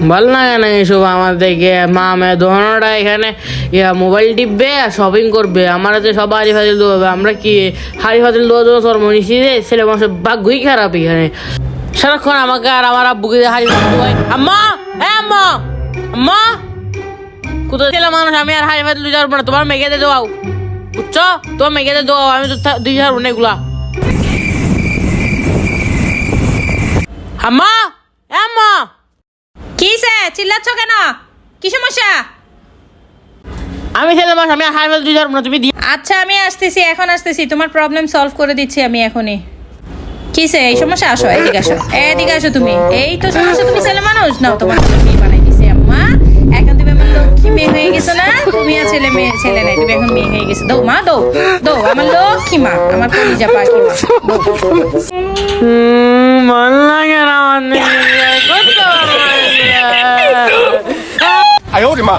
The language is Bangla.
ভালো লাগে না এসব আমাদেরকে। মা মেয়ে দোকানটা এখানে মোবাইল টিপবে আর শপিং করবে, আমরা যে সব হাড়ি ফাজিল দোয়াবে। আমরা কি হাড়ি ফাজিল দোয়া দেবো তোর মনীষী রে? ছেলে মানুষের ভাগ্যই খারাপ এখানে। সারাক্ষণ আমাকে আর আমার আব্বুকে হাড়ি ফাজিল দোয়াই। আম্মা, হ্যাঁ আম্মা, আম্মা কোথায় ছেলে মানুষ, আমি আর হাড়ি ফাজিল দিতে পারবো না। তোমার মেঘেতে দোয়াও, বুঝছো? তোমার মেঘেতে দোয়াও, আমি তো দিতে পারবো না এগুলা। আম্মা, আম্মা কিসে চিল্লাচ্ছ কেন? কি সমস্যা? আমি ছেলে মানুষ, আমি আর হাড়ি ফাজিল দিতে পারবো না, তুমি আচ্ছা আমি আসতেছি, এখন আসতেছি, তোমার প্রবলেম সলভ করে দিচ্ছি আমি এখনই। কিসে এই সমস্যা? আসো এদিকে আসো, এদিকে আসো। তুমি এই তো সমস্যা, তুমি ছেলে মানুষ নাও, তোমার মেয়ে বানাই দিছে আম্মা। এখন তুমি আমার লক্ষ্মী মেয়ে হয়ে গেছো না? তুমি আর ছেলে মেয়ে ছেলে নাই, তুমি এখন মেয়ে হয়ে গেছো। দৌ মা দৌ, দৌ আমার লক্ষ্মী মা, আমার কলিজা পাখি মা। ভাল লাগে না আমার। 哎呦我的妈！